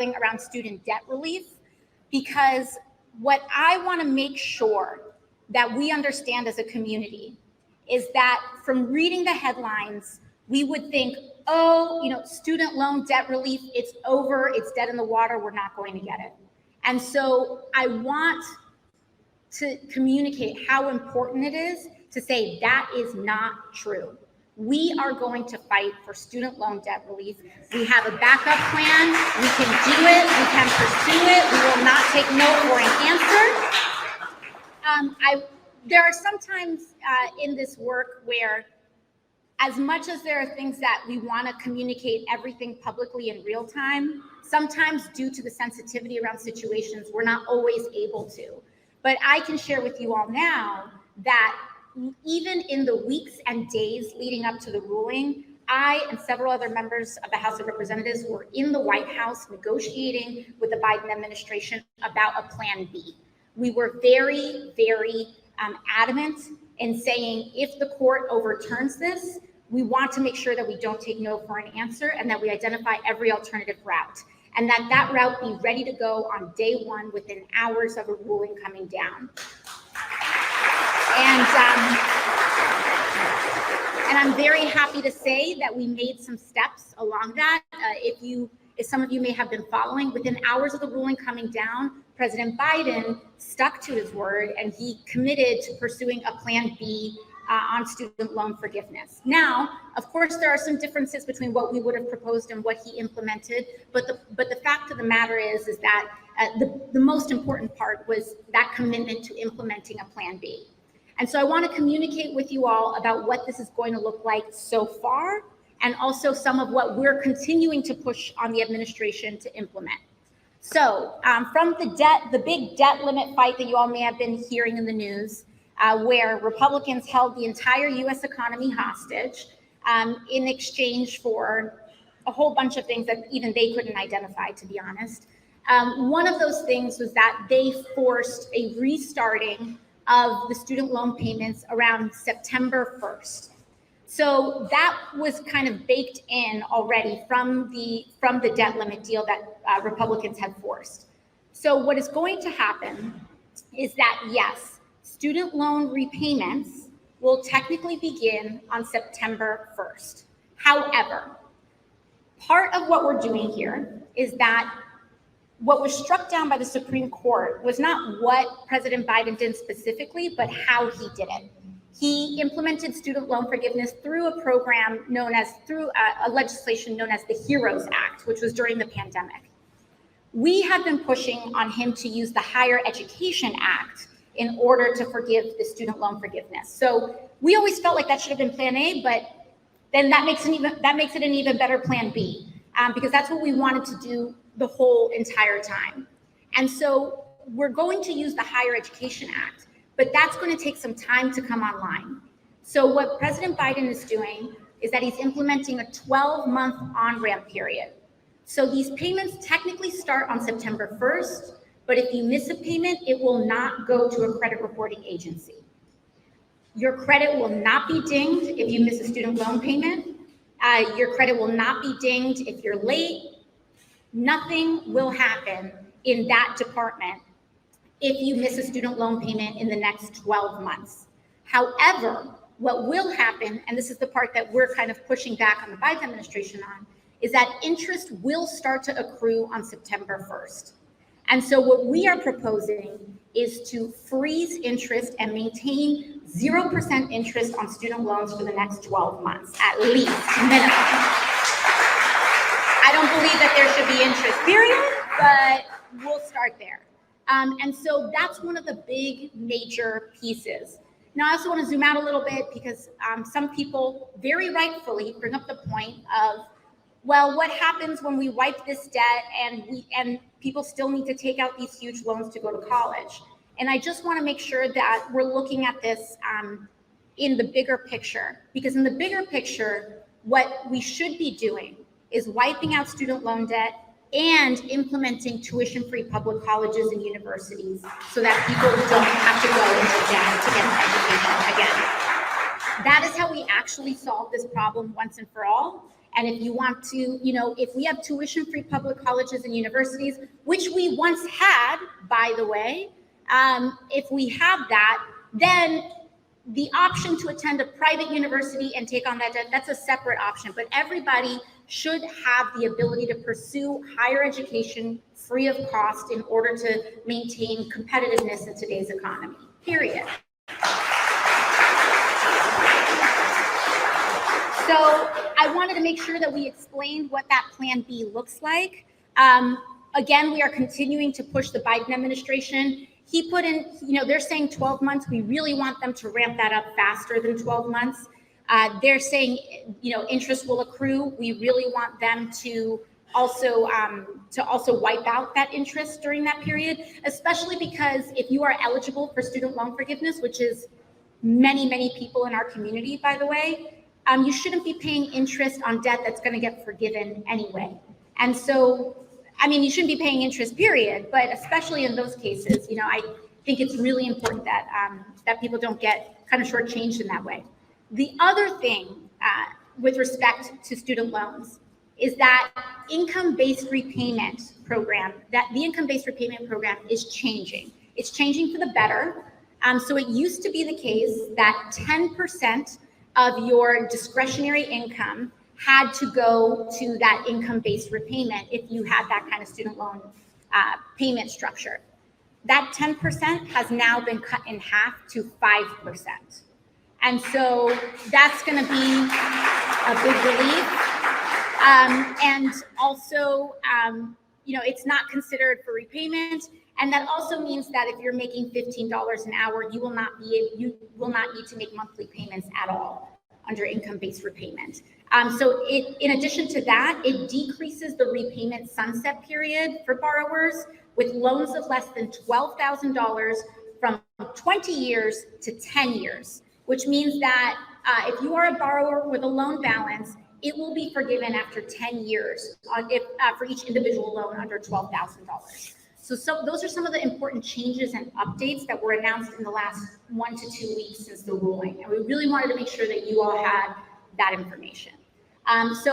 around student debt relief, because what I want to make sure that we understand as a community is that from reading the headlines, we would think, oh, student loan debt relief, it's over, it's dead in the water, we're not going to get it. And so I want to communicate how important it is to say that is not true. We are going to fight for student loan debt relief. We have a backup plan. We can do it. We can pursue it. We will not take no for an answer. There are sometimes in this work where, as much as there are things that we want to communicate everything publicly in real time, sometimes due to the sensitivity around situations, we're not always able to. But I can share with you all now that even in the weeks and days leading up to the ruling, I and several other members of the House of Representatives were in the White House negotiating with the Biden administration about a plan B. We were very, very adamant in saying, if the court overturns this, we want to make sure that we don't take no for an answer and that we identify every alternative route, and that route be ready to go on day one within hours of a ruling coming down. And I'm very happy to say that we made some steps along that. If some of you may have been following, within hours of the ruling coming down, President Biden stuck to his word and he committed to pursuing a plan B on student loan forgiveness. Now, of course, there are some differences between what we would have proposed and what he implemented, but the fact of the matter is that the most important part was that commitment to implementing a plan B. And so I want to communicate with you all about what this is going to look like so far, and also some of what we're continuing to push on the administration to implement. So from the big debt limit fight that you all may have been hearing in the news, where Republicans held the entire US economy hostage in exchange for a whole bunch of things that even they couldn't identify, to be honest. One of those things was that they forced a restarting of the student loan payments around September 1st. So that was kind of baked in already from the debt limit deal that Republicans had forced. So what is going to happen is that, yes, student loan repayments will technically begin on September 1st. However, part of what we're doing here is that what was struck down by the Supreme Court was not what President Biden did specifically, but how he did it. He implemented student loan forgiveness through a program through a legislation known as the HEROES Act, which was during the pandemic. We have been pushing on him to use the Higher Education Act in order to forgive the student loan forgiveness. So we always felt like that should have been plan A, but then that makes it an even better plan B, because that's what we wanted to do the whole entire time. And so we're going to use the Higher Education Act, but that's going to take some time to come online. So what President Biden is doing is that he's implementing a 12-month on-ramp period. So these payments technically start on September 1st, but if you miss a payment, it will not go to a credit reporting agency. Your credit will not be dinged if you miss a student loan payment. Your credit will not be dinged if you're late. Nothing will happen in that department if you miss a student loan payment in the next 12 months. However, what will happen, and this is the part that we're kind of pushing back on the Biden administration on, is that interest will start to accrue on September 1st. And so what we are proposing is to freeze interest and maintain 0% interest on student loans for the next 12 months, at least, minimum. I don't believe that there should be interest, period, but we'll start there. And so that's one of the big major pieces. Now, I also want to zoom out a little bit because some people very rightfully bring up the point of, well, what happens when we wipe this debt and people still need to take out these huge loans to go to college? And I just want to make sure that we're looking at this in the bigger picture, because in the bigger picture, what we should be doing is wiping out student loan debt and implementing tuition-free public colleges and universities so that people don't have to go into debt to get an education again. That is how we actually solve this problem once and for all. And if you want to, if we have tuition-free public colleges and universities, which we once had, by the way, if we have that, then the option to attend a private university and take on that debt, that's a separate option. But everybody should have the ability to pursue higher education free of cost in order to maintain competitiveness in today's economy, period. So I wanted to make sure that we explained what that Plan B looks like. Again, we are continuing to push the Biden administration. He put in, they're saying 12 months. We really want them to ramp that up faster than 12 months. They're saying, interest will accrue. We really want them to also wipe out that interest during that period, especially because if you are eligible for student loan forgiveness, which is many, many people in our community, by the way, you shouldn't be paying interest on debt that's going to get forgiven anyway. And so, you shouldn't be paying interest, period, but especially in those cases, I think it's really important that that people don't get kind of shortchanged in that way. The other thing with respect to student loans is that the income-based repayment program is changing. It's changing for the better. So it used to be the case that 10% of your discretionary income had to go to that income-based repayment if you had that kind of student loan payment structure. That 10% has now been cut in half to 5%. And so that's going to be a big relief. And also, it's not considered for repayment. And that also means that if you're making $15 an hour, you will not need to make monthly payments at all under income-based repayment. So in addition to that, it decreases the repayment sunset period for borrowers with loans of less than $12,000 from 20 years to 10 years, which means that if you are a borrower with a loan balance, it will be forgiven after 10 years for each individual loan under $12,000. So those are some of the important changes and updates that were announced in the last 1 to 2 weeks since the ruling. And we really wanted to make sure that you all had that information. So